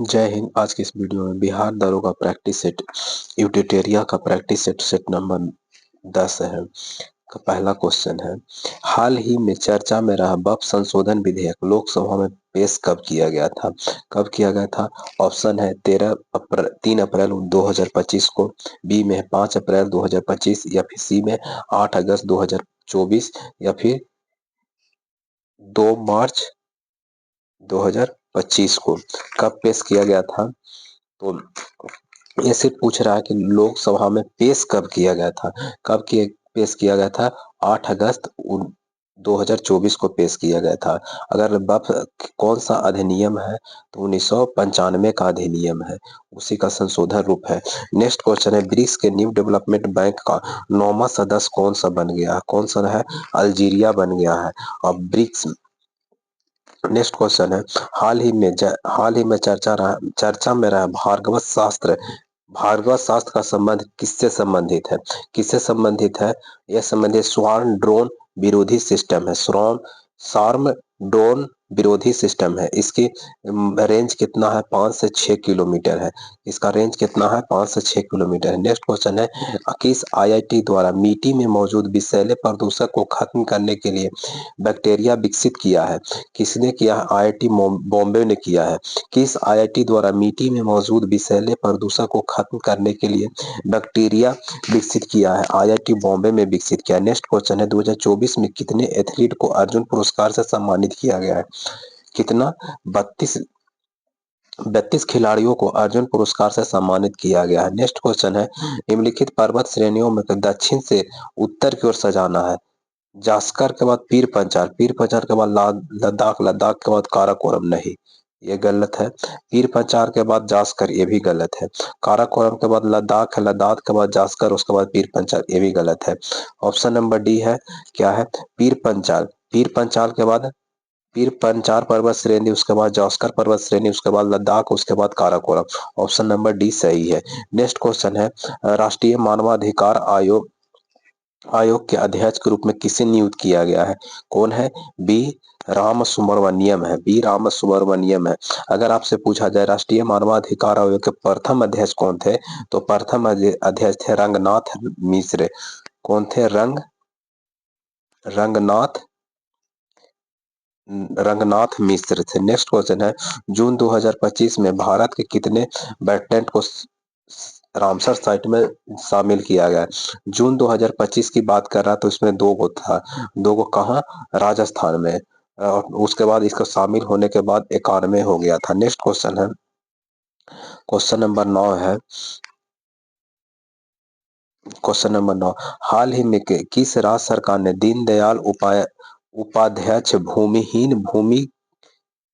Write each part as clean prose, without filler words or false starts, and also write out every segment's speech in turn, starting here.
जय हिंद। आज की इस वीडियो में बिहार दरोगा प्रैक्टिस सेट यूटिटेरिया का प्रैक्टिस सेट नंबर 10 है का पहला क्वेश्चन है। हाल ही में चर्चा में रहा वक्फ संशोधन विधेयक लोकसभा में पेश कब किया गया था? कब किया गया था? ऑप्शन है 3 अप्रैल 2025 को, बी में 5 अप्रैल 2025, या फिर सी में 8 अगस्त 2024, या फिर 2 मार्च 2025 को। कब पेश किया गया था? तो ये सिर्फ पूछ रहा है कि लोकसभा में पेश कब किया गया था। कब किए पेश किया गया था? 8 अगस्त 2024 को पेश किया गया था। अगर वक्फ कौन सा अधिनियम है तो 1995 का अधिनियम है, उसी का संशोधन रूप है। नेक्स्ट क्वेश्चन है, ब्रिक्स के न्यू डेवलपमेंट बैंक का 9वां सदस्य कौन सा बन गया है? कौन सा है? अल्जीरिया बन गया है। और ब्रिक्स नेक्स्ट क्वेश्चन है, हाल ही में चर्चा में रहा भार्गव शास्त्र का संबंध किससे संबंधित है? किससे संबंधित है? यह संबंधित स्वार्म ड्रोन विरोधी सिस्टम है। स्वार्म ड्रोन विरोधी सिस्टम है। इसकी रेंज कितना है? 5 से 6 किलोमीटर है। इसका रेंज कितना है? 5 से 6 किलोमीटर है। नेक्स्ट क्वेश्चन है, किस आईआईटी द्वारा मिट्टी में मौजूद विषैले प्रदूषक को खत्म करने के लिए बैक्टीरिया विकसित किया है? किसने किया है? आईआईटी बॉम्बे ने किया है। किस आईआईटी द्वारा मिट्टी में मौजूद विषैले प्रदूषक को खत्म करने के लिए बैक्टीरिया विकसित किया है? आईआईटी बॉम्बे में विकसित किया। नेक्स्ट क्वेश्चन है, 2024 में कितने एथलीट को अर्जुन पुरस्कार से सम्मानित किया गया है? कितना? 32 खिलाड़ियों को अर्जुन पुरस्कार से सम्मानित किया गया है। नेक्स्ट क्वेश्चन है, निम्नलिखित पर्वत श्रेणियों में दक्षिण से उत्तर की ओर सजाना है। जास्कर के बाद पीर पंचाल के बाद लद्दाख के बाद काराकोरम। नहीं, ये गलत है। पीर पंचाल के बाद जास्कर, ये भी गलत है। काराकोरम के बाद लद्दाख है, लद्दाख के बाद जास्कर, उसके बाद पीर पंचाल, ये भी गलत है। ऑप्शन नंबर डी है, क्या है? पीर पंचाल। पीर पंचाल के बाद पीर पंचाल पर्वत श्रेणी, उसके बाद जास्कर पर्वत श्रेणी, उसके बाद लद्दाख, उसके बाद काराकोरम। ऑप्शन नंबर डी सही है। नेक्स्ट क्वेश्चन है, राष्ट्रीय मानवाधिकार आयोग के अध्यक्ष के रूप में किसे नियुक्त किया गया है? कौन है? बी राम सुब्रमण्यम है। बी राम सुब्रमण्यम है। अगर आपसे पूछा जाए राष्ट्रीय मानवाधिकार आयोग के प्रथम अध्यक्ष कौन थे, तो प्रथम अध्यक्ष थे रंगनाथ मिश्र। कौन थे? रंगनाथ मिश्र थे। नेक्स्ट क्वेश्चन है, जून 2025 में भारत के कितने वेटलैंड को रामसर साइट में शामिल किया गया? जून 2025 की बात कर रहा तो इसमें 2 गो था। 2 गो कहाँ? राजस्थान में। और उसके बाद इसका शामिल होने के बाद 91 हो गया था। नेक्स्ट क्वेश्चन है, क्वेश्चन नंबर 9 है। क्वेश्चन नंबर 9, हाल ही में किस राज्य सरकार ने दीनदयाल उपाध्याय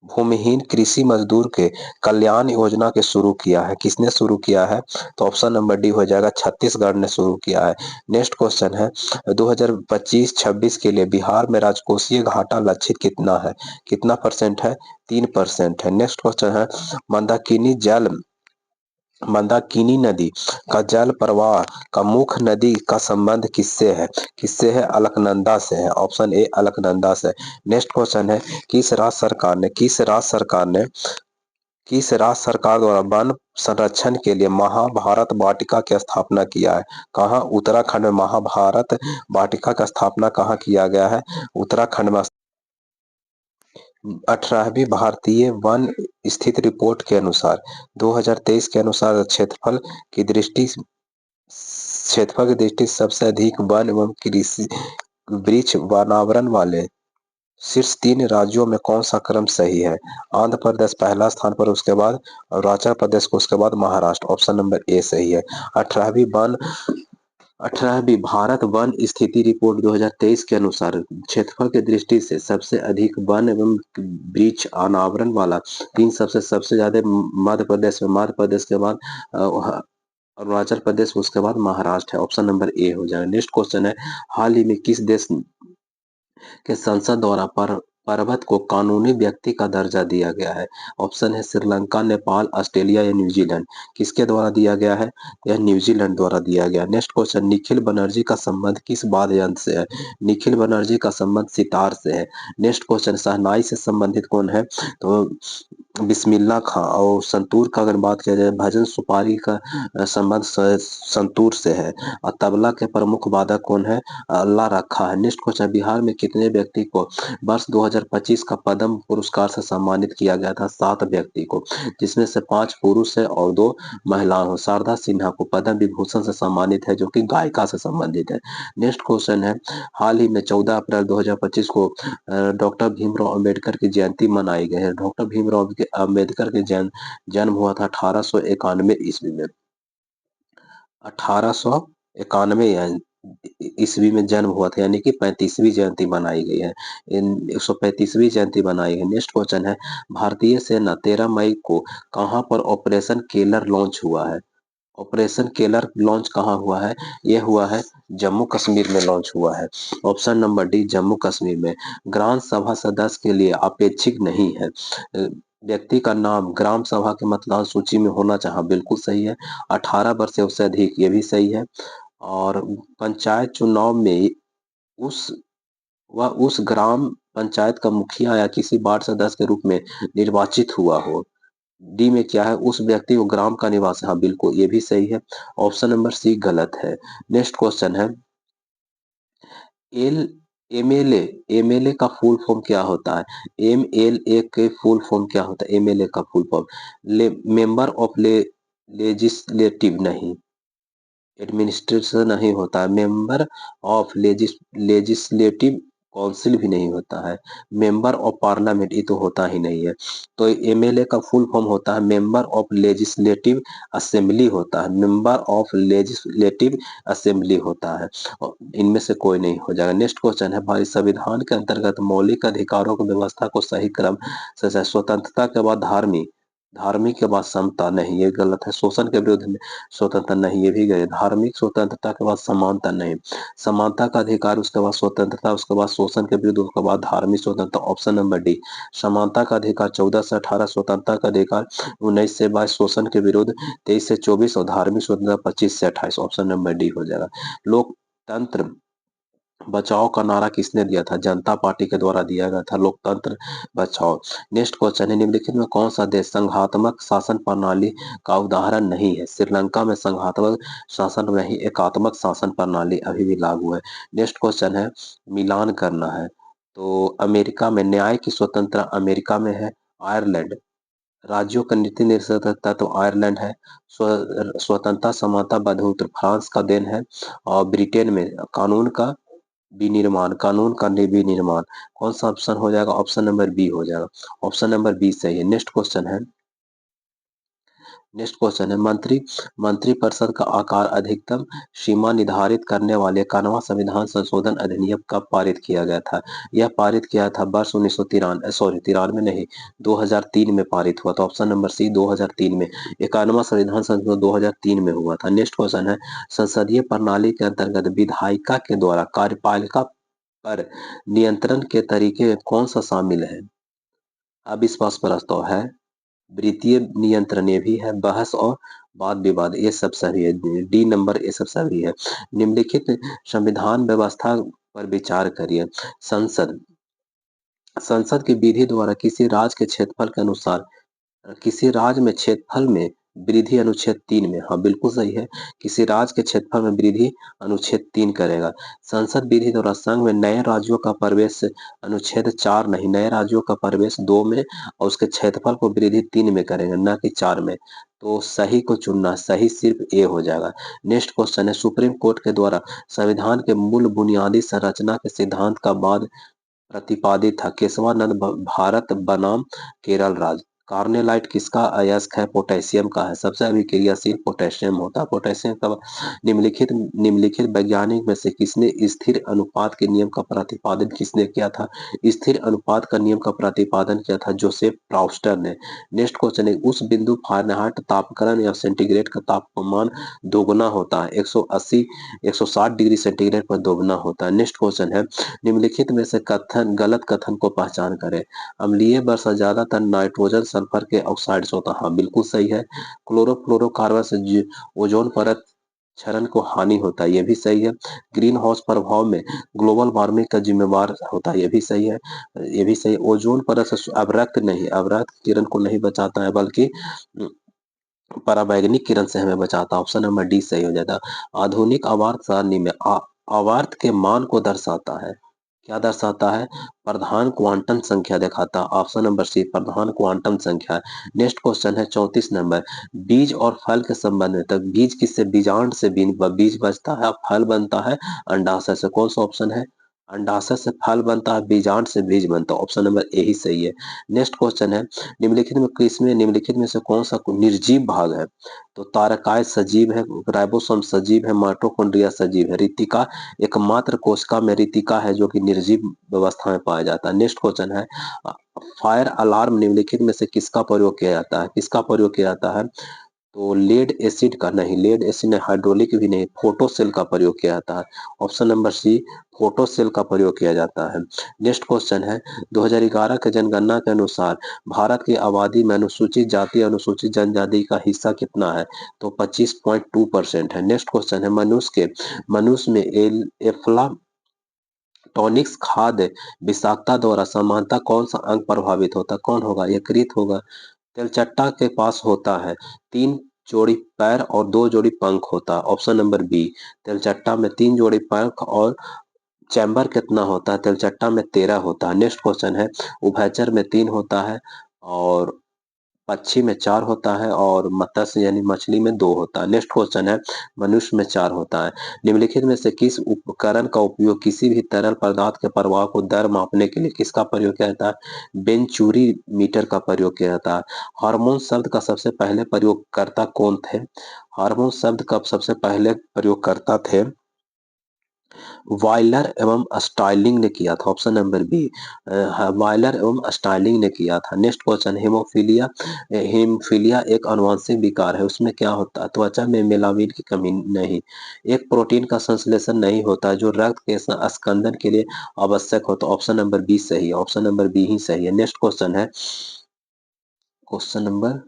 भूमिहीन कृषि मजदूर के कल्याण योजना के शुरू किया है? किसने शुरू किया है? तो ऑप्शन नंबर डी हो जाएगा, छत्तीसगढ़ ने शुरू किया है। नेक्स्ट क्वेश्चन है, 2025-26 के लिए बिहार में राजकोषीय घाटा लक्षित कितना है? कितना परसेंट है? 3% है। नेक्स्ट क्वेश्चन है, मंदाकिनी नदी का जल प्रवाह का मुख्य नदी का संबंध किससे है? किससे है? अलकनंदा से है। ऑप्शन ए अलकनंदा से। नेक्स्ट क्वेश्चन है, किस राज्य सरकार द्वारा वन संरक्षण के लिए महाभारत वाटिका की स्थापना किया है? कहाँ? उत्तराखंड में महाभारत वाटिका की स्थापना कहाँ किया गया है? उत्तराखंड में। 18वीं भारतीय वन स्थिति रिपोर्ट के अनुसार 2023 के अनुसार क्षेत्रफल की दृष्टि सबसे अधिक वन एवं कृषि वृक्ष वनावरण वाले शीर्ष 3 राज्यों में कौन सा क्रम सही है? आंध्र प्रदेश पहला स्थान पर, उसके बाद अरुणाचल प्रदेश को, उसके बाद महाराष्ट्र। ऑप्शन नंबर ए सही है। 18वीं भारत वन स्थिति रिपोर्ट 2023 के अनुसार क्षेत्रफल की दृष्टि से सबसे अधिक वन एवं वृक्ष अनावरण वाला 3 सबसे ज्यादा मध्य प्रदेश के बाद अरुणाचल प्रदेश, उसके बाद महाराष्ट्र है। ऑप्शन नंबर ए हो जाएगा। नेक्स्ट क्वेश्चन है, हाल ही में किस देश के संसद द्वारा पर्वत को कानूनी व्यक्ति का दर्जा दिया गया है? ऑप्शन है श्रीलंका, नेपाल, ऑस्ट्रेलिया या न्यूजीलैंड। किसके द्वारा दिया गया है? यह न्यूजीलैंड द्वारा दिया गया। नेक्स्ट क्वेश्चन, निखिल बनर्जी का संबंध किस वाद्य यंत्र से है? निखिल बनर्जी का संबंध सितार से है। नेक्स्ट क्वेश्चन, शहनाई से संबंधित कौन है? तो बिस्मिल्लाह खां और संतूर का अगर बात किया जाए, भजन सुपारी का संबंध संतूर से है। और तबला के प्रमुख वादक कौन है? अल्लाह रखा है। नेक्स्ट क्वेश्चन, बिहार में कितने व्यक्ति को वर्ष 2025 का पद्म पुरस्कार से सम्मानित किया गया था? 7 व्यक्ति को, जिसमें से 5 पुरुष है और 2 महिलाएं हो। शारदा सिन्हा को पद्म विभूषण से सम्मानित है, जो कि गायिका से संबंधित है। नेक्स्ट क्वेश्चन है, हाल ही में 14 अप्रैल 2025 को डॉक्टर भीमराव अंबेडकर की जयंती मनाई गई है। डॉक्टर भीमराव अंबेडकर के जन्म हुआ था 1891 ईस्वी में। 1891 ईस्वी में जन्म हुआ था, यानी कि 35वीं जयंती मनाई गई है। 135वीं जयंती बनाई है। नेक्स्ट क्वेश्चन है, भारतीय सेना 13 मई को कहां पर ऑपरेशन केलर लॉन्च हुआ है? ऑपरेशन केलर लॉन्च कहाँ हुआ है? यह हुआ है जम्मू कश्मीर में लॉन्च हुआ है। Option number D, Jammu Kashmir में। ग्राम सभा सदस्य के लिए अपेक्षित नहीं है। व्यक्ति का नाम ग्राम सभा के मतदान सूची में होना चाहिए, बिल्कुल सही है। 18 वर्ष से उससे अधिक, ये भी सही है। और पंचायत चुनाव में उस उस ग्राम पंचायत का मुखिया या किसी वार्ड सदस्य के रूप में निर्वाचित हुआ हो। डी में क्या है? उस व्यक्ति को ग्राम का निवासी, हाँ बिल्कुल ये भी सही है। ऑप्शन नंबर सी गलत है। नेक्स्ट क्वेश्चन है, एल एमएलए एमएलए का फुल फॉर्म क्या होता है? एमएलए के फुल फॉर्म क्या होता है? एमएलए का full form member of legislative नहीं, एडमिनिस्ट्रेशन नहीं होता है। मेंबर ऑफ लेजिस्लेटिव काउंसिल भी नहीं होता है। मेंबर ऑफ पार्लियामेंट ये तो होता ही नहीं है। तो एमएलए का फुल फॉर्म होता है मेंबर ऑफ लेजिस्लेटिव असेंबली होता है। मेंबर ऑफ लेजिस्लेटिव असेंबली होता है। और इनमें से कोई नहीं हो जाएगा। नेक्स्ट क्वेश्चन है, हमारे संविधान के अंतर्गत मौलिक अधिकारों की व्यवस्था को सही क्रम से स्वतंत्रता के बाद धार्मिक, धार्मिक के बाद समता नहीं, ये गलत है। शोषण के विरुद्ध में स्वतंत्रता नहीं, ये भी गए। धार्मिक स्वतंत्रता के बाद समानता नहीं, समानता का अधिकार उसके बाद स्वतंत्रता, उसके बाद शोषण के विरुद्ध, उसके बाद धार्मिक स्वतंत्रता। ऑप्शन नंबर डी, समानता का अधिकार 14 से 18, स्वतंत्रता का अधिकार 19 से 22, शोषण के विरुद्ध 23 से 24 और धार्मिक स्वतंत्रता 25 से 28। ऑप्शन नंबर डी हो जाएगा। लोकतंत्र बचाओ का नारा किसने दिया था? जनता पार्टी के द्वारा दिया गया था, लोकतंत्र बचाओ। नेक्स्ट क्वेश्चन है, निम्नलिखित में कौन सा देश संघात्मक शासन प्रणाली का उदाहरण नहीं है? श्रीलंका में संघात्मक शासन वही एकात्मक शासन प्रणाली अभी भी लागू है। नेक्स्ट क्वेश्चन है, मिलान करना है तो अमेरिका में न्याय की स्वतंत्रता अमेरिका में है। आयरलैंड राज्यों का नीति निर्देशकता तो आयरलैंड है। स्वतंत्रता समानता बंधुत्व फ्रांस का देन है। और ब्रिटेन में कानून का विनिर्माण, कानून का विनिर्माण। कौन सा ऑप्शन हो जाएगा? ऑप्शन नंबर बी हो जाएगा। ऑप्शन नंबर बी सही है। नेक्स्ट क्वेश्चन है, नेक्स्ट क्वेश्चन है, मंत्रिपरिषद का आकार अधिकतम सीमा निर्धारित करने वाले 91वां संविधान संशोधन अधिनियम कब पारित किया गया था? यह पारित किया था वर्ष 1993, सॉरी 93 नहीं, 2003 में पारित हुआ था। ऑप्शन नंबर सी 2003 में। 91वां संविधान संशोधन 2003 में हुआ था। नेक्स्ट क्वेश्चन है, संसदीय प्रणाली के अंतर्गत विधायिका के द्वारा कार्यपालिका पर नियंत्रण के तरीके में कौन सा शामिल है? अविश्वास प्रस्ताव है, वित्तीय नियंत्रण ये भी है, बहस और वाद विवाद ये सब सही है। डी नंबर ये सब सही है। निम्नलिखित संविधान व्यवस्था पर विचार करिए। संसद संसद की विधि द्वारा किसी राज्य के क्षेत्रफल के अनुसार किसी राज्य में क्षेत्रफल में वृद्धि अनुच्छेद 3 में, हाँ बिल्कुल सही है। किसी राज्य के क्षेत्रफल में वृद्धि अनुच्छेद 3 करेगा। संसद विधि द्वारा संघ में नए राज्यों का प्रवेश अनुच्छेद 4 नहीं, नए राज्यों का प्रवेश 2 में और उसके क्षेत्रफल को वृद्धि 3 में करेंगे, न कि 4 में। तो सही को चुनना, सही सिर्फ ए हो जाएगा। नेक्स्ट क्वेश्चन है, सुप्रीम कोर्ट के द्वारा संविधान के मूल बुनियादी संरचना के सिद्धांत का बाद प्रतिपादित था? केशवानंद भारत बनाम केरल राज्य। कार्नेलाइट किसका अयस्क है? पोटेशियम का है। सबसे अभिक्रियाशील पोटेशियम होता है। पोटेशियम का निम्नलिखित निम्नलिखित वैज्ञानिक में से किसने स्थिर अनुपात के नियम का प्रतिपादन किसने किया था? स्थिर अनुपात का नियम का प्रतिपादन किया था जोसेफ प्राउस्टर ने। नेक्स्ट क्वेश्चन है, उस बिंदु फारेनहाइट तापक्रम या सेंटीग्रेड का तापमान दोगुना होता है 180 160 डिग्री सेंटीग्रेड पर दोगुना होता है। नेक्स्ट क्वेश्चन है, निम्नलिखित में से कथन गलत कथन को पहचान करें। अम्लीय वर्षा ज्यादातर नाइट्रोजन सल्फर के ऑक्साइड से होता है, हाँ बिल्कुल सही है। क्लोरोफ्लोरोकार्बन से ओजोन परत क्षरण को हानि होता है, ये भी सही है। ग्रीन हाउस प्रभाव में ग्लोबल वार्मिंग का जिम्मेवार होता है, ये भी सही है। ये भी सही। ओजोन परत से अवरक्त नहीं, अवरक्त किरण को नहीं बचाता है, बल्कि पराबैंगनी किरण से हमें बचाता है। ऑप्शन नंबर डी सही हो जाता है। आधुनिक आवर्त सारणी में आवर्त के मान को दर्शाता है, क्या दर्शाता है? प्रधान क्वांटम संख्या दिखाता है। ऑप्शन नंबर सी प्रधान क्वांटम संख्या। नेक्स्ट क्वेश्चन है 34 नंबर। बीज और फल के संबंध में, तक बीज किससे? बीजांड से बीज बचता है, फल बनता है अंडाशय से। कौन सा ऑप्शन है? अंडाशय से फल बनता है, बीजांड से बीज बनता है। ऑप्शन नंबर ए ही सही है। नेक्स्ट क्वेश्चन है निम्नलिखित में से कौन सा निर्जीव भाग है? तो तारकाय सजीव है, राइबोसोम सजीव है, माइटोकॉन्ड्रिया सजीव है। रितिका एकमात्र कोशिका में रितिका है जो कि निर्जीव व्यवस्था में पाया जाता है। नेक्स्ट क्वेश्चन है फायर अलार्म निम्नलिखित में से किसका प्रयोग किया जाता है? किसका प्रयोग किया जाता है? तो लेड एसिड का नहीं, लेड एसिड नहीं, हाइड्रोलिक भी नहीं, फोटो सेल का प्रयोग किया जाता है। Option number C photo cell का प्रयोग किया जाता है। नेक्स्ट क्वेश्चन है 2011 के जनगणना के अनुसार भारत की आबादी में अनुसूचित जाति अनुसूचित जनजाति का हिस्सा कितना है? तो 25.2% है। नेक्स्ट क्वेश्चन है मनुष्य में एफ्लाटॉनिक्स खाद्य विषाक्तता द्वारा समानता कौन सा अंग प्रभावित होता है? कौन होगा? यकृत होगा। तेलचट्टा के पास होता है 3 जोड़ी पैर और 2 जोड़ी पंख होता है। ऑप्शन नंबर बी तेलचट्टा में 3 जोड़ी पंख और चैम्बर कितना होता है? तेलचट्टा में 13 होता है। नेक्स्ट क्वेश्चन है उभयचर में 3 होता है और पक्षी में 4 होता है और मत्स्य यानी मछली में 2 होता है। नेक्स्ट क्वेश्चन है मनुष्य में 4 होता है। निम्नलिखित में से किस उपकरण का उपयोग किसी भी तरल पदार्थ के प्रवाह को दर मापने के लिए किसका प्रयोग किया जाता है? बेंचुरी मीटर का प्रयोग किया जाता है। हार्मोन शब्द का सबसे पहले प्रयोगकर्ता कौन थे? हार्मोन शब्द का सबसे पहले प्रयोगकर्ता थे वायलर एवं स्टाइलिंग ने किया था। ऑप्शन नंबर बी वायलर एवं स्टाइलिंग ने किया था। नेक्स्ट क्वेश्चन हेमोफीलिया एक आनुवंशिक विकार है, उसमें क्या होता है? त्वचा में मेलानिन की कमी नहीं, एक प्रोटीन का संश्लेषण नहीं होता जो रक्त के स्कंदन के लिए आवश्यक होता। ऑप्शन नंबर बी सही है, ऑप्शन नंबर बी ही सही है। नेक्स्ट क्वेश्चन है क्वेश्चन नंबर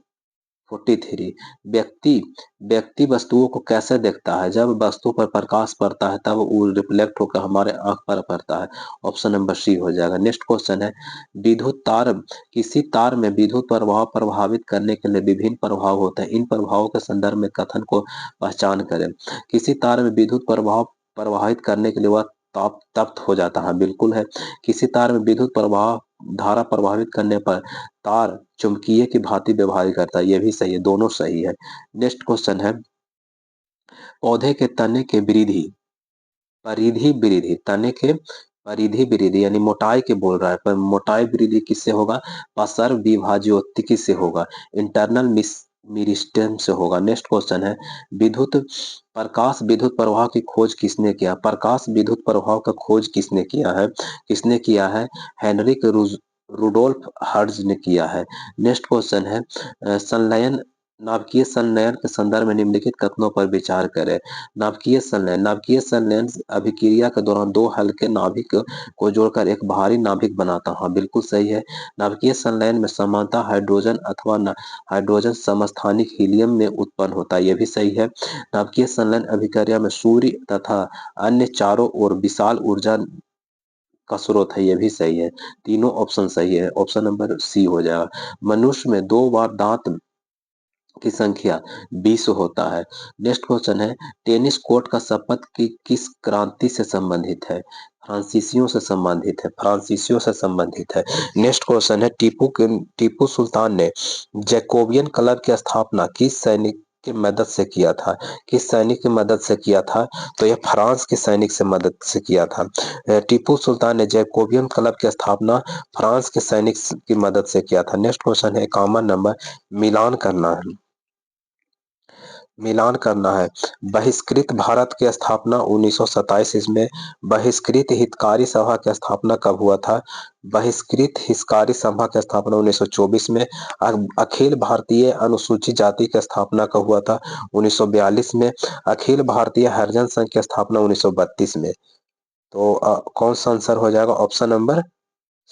43 व्यक्ति व्यक्ति वस्तुओं को कैसे देखता है? जब वस्तु पर प्रकाश पड़ता है तब वो रिफ्लेक्ट होकर हमारे आंख पर पड़ता है। ऑप्शन नंबर सी हो जाएगा। नेक्स्ट क्वेश्चन है विद्युत तार किसी तार में विद्युत प्रवाह प्रभावित करने के लिए विभिन्न प्रभाव होते हैं, इन प्रभावों के संदर्भ में कथन को पहचान करें। किसी तार में विद्युत प्रवाह प्रवाहित करने के लिए वह तप्त हो जाता है, बिल्कुल है। किसी तार में विद्युत प्रवाह धारा प्रभावित करने पर तार चुंबकीय की भांति व्यवहार करता है, ये भी सही है, दोनों सही है। नेक्स्ट क्वेश्चन है पौधे के तने के वृद्धि परिधि वृद्धि तने के परिधि वृद्धि यानी मोटाई के बोल रहा है, पर मोटाई वृद्धि किससे होगा? पार्श्व विभाज्योतिकी से होगा, इंटरनल मिरिस्टेम से होगा। नेक्स्ट क्वेश्चन है विद्युत प्रवाह की खोज किसने किया? प्रकाश विद्युत प्रवाह का खोज किसने किया है? किसने किया है? हेनरिक रुडोल्फ हर्ट्ज ने किया है। नेक्स्ट क्वेश्चन है संलयन नाभिकीय संलयन के संदर्भ में निम्नलिखित कथनों पर विचार करें। नाभिकीय संलयन अभिक्रिया के दौरान 2 हल्के नाभिक को जोड़कर एक भारी नाभिक बनाता है। हाँ बिल्कुल सही है। नाभिकीय संलयन में समानता हाइड्रोजन अथवा हाइड्रोजन समस्थानिक हीलियम में उत्पन्न होता है, यह भी सही है। नाभिकीय संलयन अभिक्रिया में सूर्य तथा अन्य चारों ओर विशाल ऊर्जा का स्रोत है, यह भी सही है। तीनों ऑप्शन सही है, ऑप्शन नंबर सी हो जाएगा। मनुष्य में 2 बार दांत की संख्या 20 होता है। नेक्स्ट क्वेश्चन है टेनिस कोर्ट का शपथ की किस क्रांति से संबंधित है? फ्रांसीसियों से संबंधित है, फ्रांसीसियों से संबंधित है। नेक्स्ट क्वेश्चन है टीपू सुल्तान ने जैकोबियन क्लब की स्थापना किस सैनिक की मदद से किया था? किस सैनिक की मदद से किया था? तो यह फ्रांस के सैनिक से मदद से किया था। टीपू सुल्तान ने जैकोबियन क्लब की स्थापना फ्रांस के सैनिक की मदद से किया था। नेक्स्ट क्वेश्चन है 51 नंबर मिलान करना है। बहिष्कृत भारत की स्थापना 1927 ईस्वी में। बहिष्कृत हितकारी सभा की स्थापना कब हुआ था? बहिष्कृत हितकारी सभा की स्थापना 1924 में। अखिल भारतीय अनुसूचित जाति की स्थापना कब हुआ था? 1942 में। अखिल भारतीय हरिजन संघ की स्थापना 1932 में। तो कौन सा आंसर हो जाएगा? ऑप्शन नंबर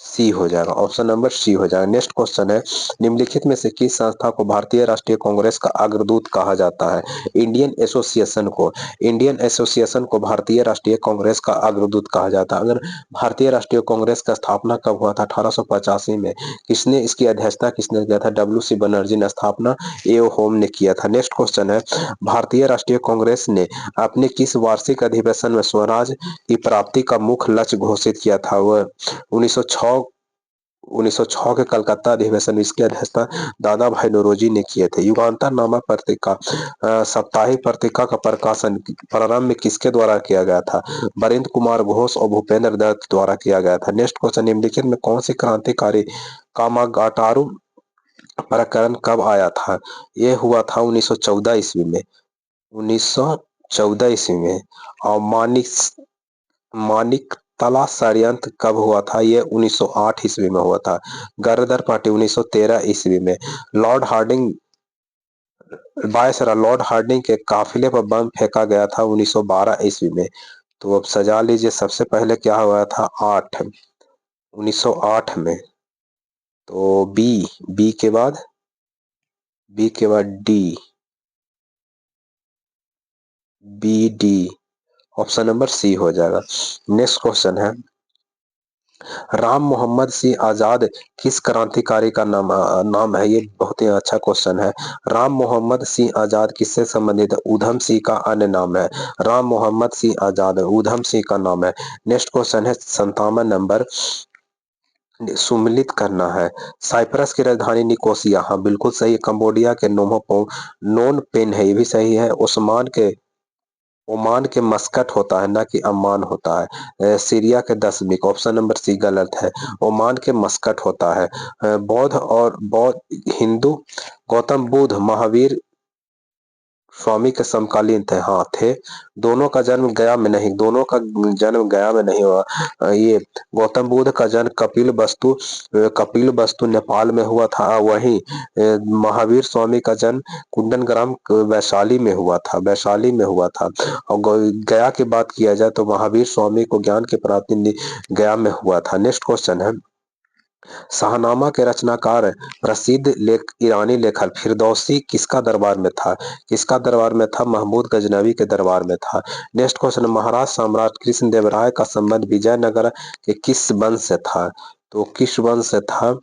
सी हो जाएगा, ऑप्शन नंबर सी हो जाएगा। नेक्स्ट क्वेश्चन है, निम्नलिखित में से किस संस्था को भारतीय राष्ट्रीय कांग्रेस का अग्रदूत कहा जाता है? इंडियन एसोसिएशन को भारतीय राष्ट्रीय कांग्रेस का अग्रदूत कहा जाता है। अगर भारतीय राष्ट्रीय कांग्रेस का स्थापना कब हुआ था? 1885 में। किसने इसकी अध्यक्षता किसने किया था? WC बनर्जी ने स्थापना एओ होम ने किया था। नेक्स्ट क्वेश्चन है, भारतीय राष्ट्रीय कांग्रेस ने अपने किस वार्षिक अधिवेशन में स्वराज की प्राप्ति का मुख्य लक्ष्य घोषित किया था? वह 1906 के कलकत्ता अधिवेशन में इसकी अध्यक्षता दादा भाई नौरोजी ने किए थे। युगांतर नामक पत्रिका साप्ताहिक पत्रिका का प्रकाशन प्रारंभ में किसके द्वारा किया गया था? बरिंद्र कुमार घोष और भूपेंद्र दत्त द्वारा किया गया था। नेक्स्ट क्वेश्चन, निम्नलिखित में कौन सी क्रांतिकारी कामागाटारू प्रकरण कब आया था? यह हुआ था 1914 ईस्वी में। 1914 ईस्वी में। और मानिक तला षड्यंत्र कब हुआ था? ये 1908 ईस्वी में हुआ था। गदर पार्टी 1913 ईस्वी में। Lord Hardinge viceroy Lord Hardinge के काफिले पर बम फेंका गया था 1912 ईस्वी में। तो अब सजा लीजिए, सबसे पहले क्या हुआ था? 1908 में। तो बी के बाद D, D, option number C हो जाएगा। नेक्स्ट क्वेश्चन है, राम मोहम्मद सिंह आजाद किस क्रांतिकारी का नाम है? ये बहुत ही अच्छा क्वेश्चन है। राम मोहम्मद सिंह आजाद किससे संबंधित है? ऊधम सिंह का अन्य नाम है। राम मोहम्मद सिंह आजाद ऊधम सिंह का नाम है। नेक्स्ट क्वेश्चन है 57 नंबर, सुमिलित करना है। साइप्रस की राजधानी निकोसिया, हाँ बिल्कुल सही। कंबोडिया के नोन पेन है, ये भी सही है। ओमान के मस्कट होता है, ना कि अम्मान होता है। सीरिया के दसमिक, ऑप्शन नंबर सी गलत है। ओमान के मस्कट होता है। बौद्ध हिंदू गौतम बुद्ध महावीर स्वामी के समकालीन थे, हाँ थे। दोनों का जन्म गया में नहीं, हुआ। ये गौतम बुद्ध का जन्म कपिल वस्तु नेपाल में हुआ था। वहीं महावीर स्वामी का जन्म कुंदन ग्राम वैशाली में हुआ था। और गया की बात किया जाए तो महावीर स्वामी को ज्ञान की प्राप्ति गया में हुआ था। नेक्स्ट क्वेश्चन है, शाहनामा के रचनाकार प्रसिद्ध ईरानी लेखक फिरदौसी किसका दरबार में था? महमूद गजनवी के दरबार में था। नेक्स्ट क्वेश्चन, महाराष्ट्र सम्राट कृष्णदेवराय का संबंध विजयनगर के किस वंश से था? तो किस वंश से था?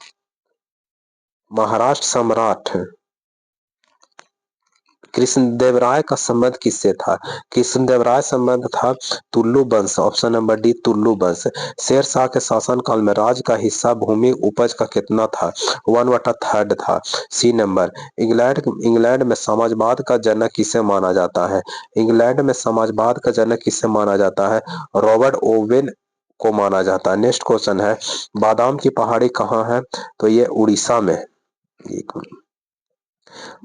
महाराष्ट्र सम्राट कृष्णदेवराय का संबंध किससे था? कृष्णदेवराय संबंध था तुल्लु वंश, ऑप्शन नंबर डी तुल्लु वंश। शेर शाह के शासन काल में राज्य का हिस्सा भूमि उपज का कितना था? 1/3 था। सी नंबर, इंग्लैंड में समाजवाद का जनक किसे माना जाता है? रॉबर्ट ओवेन को माना जाता है। नेक्स्ट क्वेश्चन है, बादाम की पहाड़ी कहाँ है? तो ये उड़ीसा में।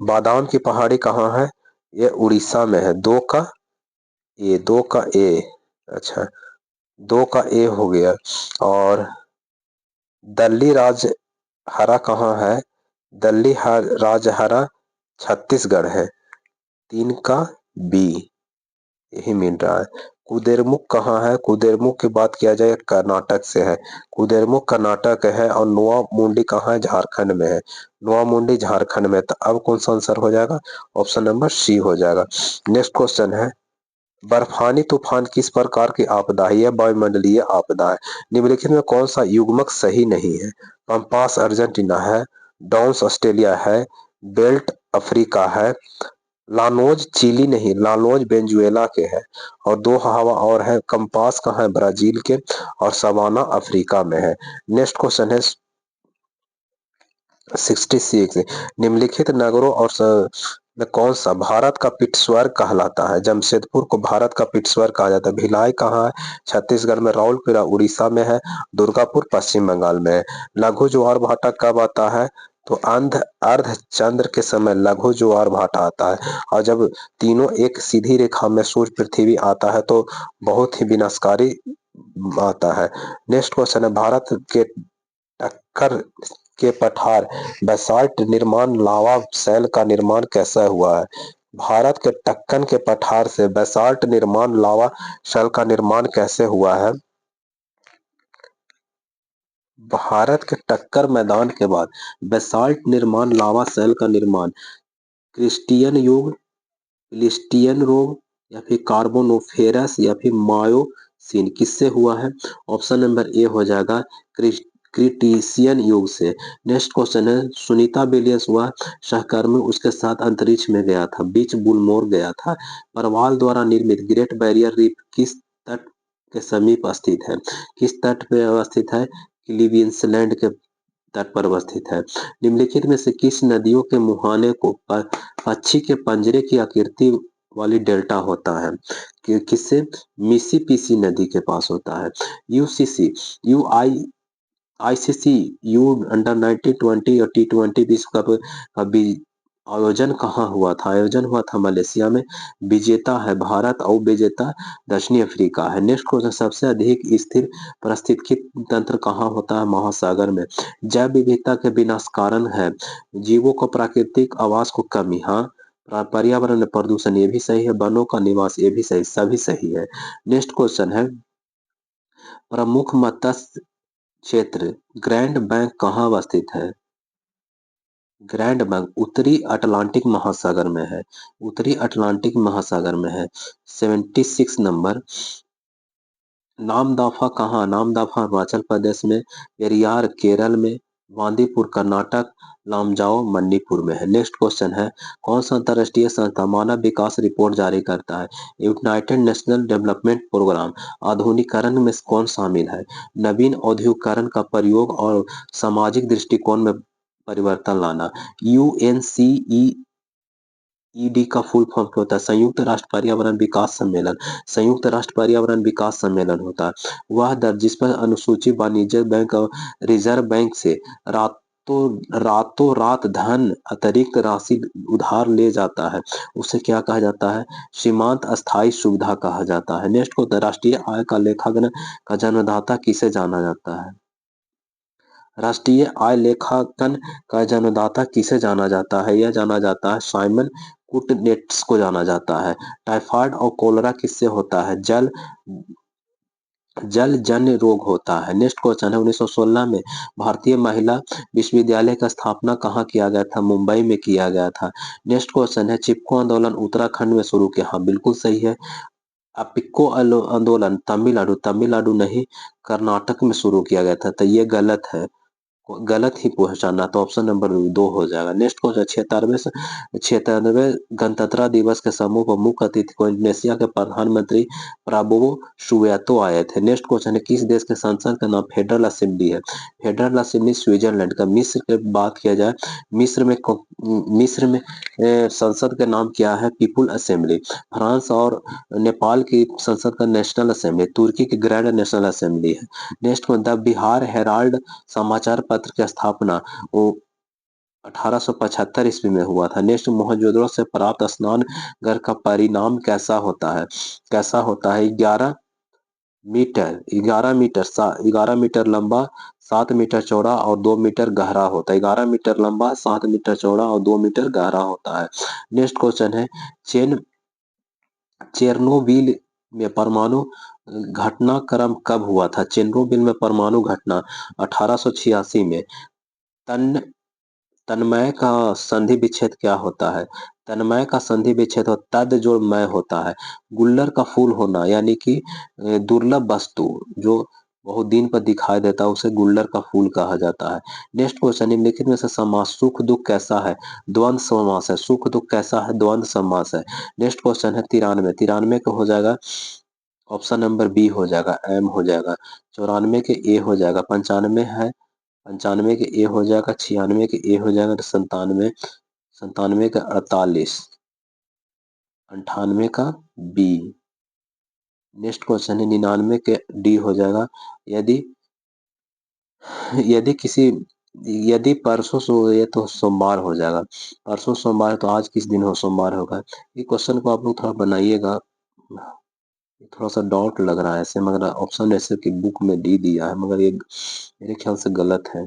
बादाम की पहाड़ी कहाँ है? ये उड़ीसा में है। दो का ए, अच्छा 2 का ए हो गया। और दल्ली राजहरा कहाँ है? राजहरा छत्तीसगढ़ है। 3 का बी, यही मिल रहा है। कुदेरमुख कहाँ है? कुदेरमुख की बात किया जाए कर्नाटक से है। कुदेरमुख कर्नाटक है। और नोआ मुंडी कहाँ है? झारखंड में है। नोआ मुंडी झारखंड में। तो अब कौन सा आंसर हो जाएगा? ऑप्शन नंबर सी हो जाएगा। नेक्स्ट क्वेश्चन है, बर्फानी तूफान किस प्रकार की आपदा है? यह वायुमंडलीय आपदा है। निम्नलिखित में कौन सा युग्मक सही नहीं है? पंपास अर्जेंटीना है, डॉन्स ऑस्ट्रेलिया है, बेल्ट अफ्रीका है, लानोज चिली नहीं, लानोज वेनेजुएला के है। और 2 हवा और है, कंपास कहाँ है? ब्राजील के। और सवाना अफ्रीका में है। नेक्स्ट क्वेश्चन है 66, निम्नलिखित नगरों और में कौन सा भारत का पिट्सबर्ग कहलाता है? जमशेदपुर को भारत का पिट्सबर्ग कहा जाता है। भिलाई कहाँ है? छत्तीसगढ़ में। राउरकेला उड़ीसा में है। दुर्गापुर पश्चिम बंगाल में है। लघु ज्वार भाटा कब आता है? तो अर्ध चंद्र के समय लघु ज्वार भाटा आता है। और जब तीनों एक सीधी रेखा में सूर्य पृथ्वी आता है तो बहुत ही विनाशकारी आता है। नेक्स्ट क्वेश्चन है, भारत के टक्कर के पठार बेसाल्ट निर्माण लावा शैल का निर्माण कैसा हुआ है? भारत के टक्कन के पठार से बेसाल्ट निर्माण लावा शैल का निर्माण कैसे हुआ है? भारत के टक्कर मैदान के बाद बेसाल्ट निर्माण, लावा सेल का निर्माण क्रिस्टियन युग, प्लिस्टियन रोग या फिर कार्बोनोफेरस या फिर मायोसीन किससे हुआ है? ऑप्शन नंबर ए हो जाएगा क्रिटिशियन युग से। नेक्स्ट क्वेश्चन है, सुनीता विलियम्स वह सहकर्मी उसके साथ अंतरिक्ष में गया था, बीच बुलमोर गया था। परवाल द्वारा निर्मित ग्रेट बैरियर रीफ किस तट के समीप स्थित है? किस तट पे अवस्थित है? क्लीविंसलैंड के तट पर अवस्थित है। निम्नलिखित में से किस नदियों के मुहाने को पक्षी के पंजरे की आकृति वाली डेल्टा होता है? किससे? मिसिसिपी नदी के पास होता है। UCC you I ICC you under 1920 और T20 विश्व कप का आयोजन कहाँ हुआ था? आयोजन हुआ था मलेशिया में। विजेता है भारत और विजेता दक्षिणी अफ्रीका है। नेक्स्ट क्वेश्चन, सबसे अधिक स्थिर पारिस्थितिकी तंत्र कहाँ होता है? महासागर में। जैव विविधता के विनाश कारण है जीवों को प्राकृतिक आवास को कमी। हाँ, पर्यावरण में प्रदूषण, ये भी सही है। वनों का निवास, ये भी सही, सभी सही है। नेक्स्ट क्वेश्चन है, प्रमुख मत्स्य क्षेत्र ग्रैंड बैंक कहाँ अवस्थित है? ग्रैंड बैंक उत्तरी अटलांटिक महासागर में है। उत्तरी अटलांटिक महासागर में है। 76 नंबर, नामदफा कहाँ? नामदफा हिमाचल प्रदेश में, पेरियार केरल में, बांदीपुर कर्नाटक, लामजाओ मणिपुर में है। नेक्स्ट क्वेश्चन है, कौन सा अंतरराष्ट्रीय संस्था मानव विकास रिपोर्ट जारी करता है? United National Development Programme. आधुनिकीकरण में कौन शामिल है? नवीन औद्योगिकरण का प्रयोग और सामाजिक दृष्टिकोण में परिवर्तन लाना। यूएनसीईडी का फुल फॉर्म क्या होता है? संयुक्त राष्ट्र पर्यावरण विकास सम्मेलन। संयुक्त राष्ट्र पर्यावरण विकास सम्मेलन होता है वह दर जिस पर अनुसूची वाणिज्य बैंक और रिजर्व बैंक से रातों रात धन अतिरिक्त राशि उधार ले जाता है, उसे क्या कहा जाता है? सीमांत अस्थायी सुविधा कहा जाता है। नेक्स्ट को, राष्ट्रीय आय का लेखांकन का जन्मदाता किसे जाना जाता है? राष्ट्रीय आय लेखांकन का जन्मदाता किसे जाना जाता है? यह जाना जाता है साइमन कुटनेट्स को जाना जाता है। टाइफाइड और कोलेरा किससे होता है? जलजन्य रोग होता है। नेक्स्ट क्वेश्चन है, 1916 में भारतीय महिला विश्वविद्यालय का स्थापना कहाँ किया गया था? मुंबई में किया गया था। नेक्स्ट क्वेश्चन है, चिपको आंदोलन उत्तराखंड में शुरू किया। हाँ, बिल्कुल सही है। अपिको आंदोलन तमिलनाडु नहीं, कर्नाटक में शुरू किया गया था, तो ये गलत है। गलत ही पहुंचाना, तो ऑप्शन नंबर 2 हो जाएगा। नेक्स्ट क्वेश्चन, 76वें गणतंत्र दिवस के समूह पर मुख्य अतिथि को इंडोनेशिया के प्रधानमंत्री प्राबोवो सुबियांतो आए थे। नेक्स्ट क्वेश्चन है, किस देश के संसद का नाम फेडरल असेंबली है? फेडरल असेंबली स्विट्जरलैंड का। मिस्र की बात किया जाए, मिस्र में संसद का नाम क्या है? People assembly. फ्रांस और नेपाल की संसद का नेशनल असेंबली। तुर्की की ग्रैंड नेशनल असेंबली है। नेक्स्ट द बिहार हेराल्ड समाचार पत्र की स्थापना वो 1875 ईस्वी में हुआ था। नेक्स्ट, मोहनजोदड़ो से प्राप्त स्नान घर का परिणाम कैसा होता है? कैसा होता है? 11 मीटर लंबा, 7 मीटर चौड़ा और 2 मीटर गहरा होता है। 11 मीटर लंबा, 7 मीटर चौड़ा और 2 मीटर गहरा होता है। नेक्स्ट क्वेश्चन है, चेन चेरनोबिल में परमाणु घटनाक्रम कब हुआ था? चेरनोबिल में परमाणु घटना 1886 में। तन तन्मय का संधि विच्छेद क्या होता है? तन्मय का संधि विच्छेद तद जोड़ मय होता है। गुल्लर का फूल होना यानी कि दुर्लभ वस्तु जो बहुत दिन पर दिखाई देता है उसे गुल्लर का फूल कहा जाता है। नेक्स्ट क्वेश्चन, निम्नलिखित में से समास सुख दुख कैसा है? द्वंद्व समास है। सुख दुख कैसा है? द्वंद्व समास है। नेक्स्ट क्वेश्चन है, 93 93 का हो जाएगा ऑप्शन नंबर बी हो जाएगा, एम हो जाएगा। 94 के ए हो जाएगा। 95 है, 95 के ए हो जाएगा। 96 के ए हो जाएगा। तो 97, 97 का 48, 98 का बी। नेक्स्ट क्वेश्चन है, 99 के डी हो जाएगा। यदि यदि किसी यदि परसों ये तो सोमवार हो जाएगा। परसों सोमवार है तो आज किस दिन हो सोमवार होगा? ये क्वेश्चन को आप लोग थोड़ा बनाइएगा, थोड़ा सा डाउट लग रहा है ऐसे, मगर ऑप्शन ऐसे की बुक में डी दिया है मगर ये मेरे ख्याल से गलत है।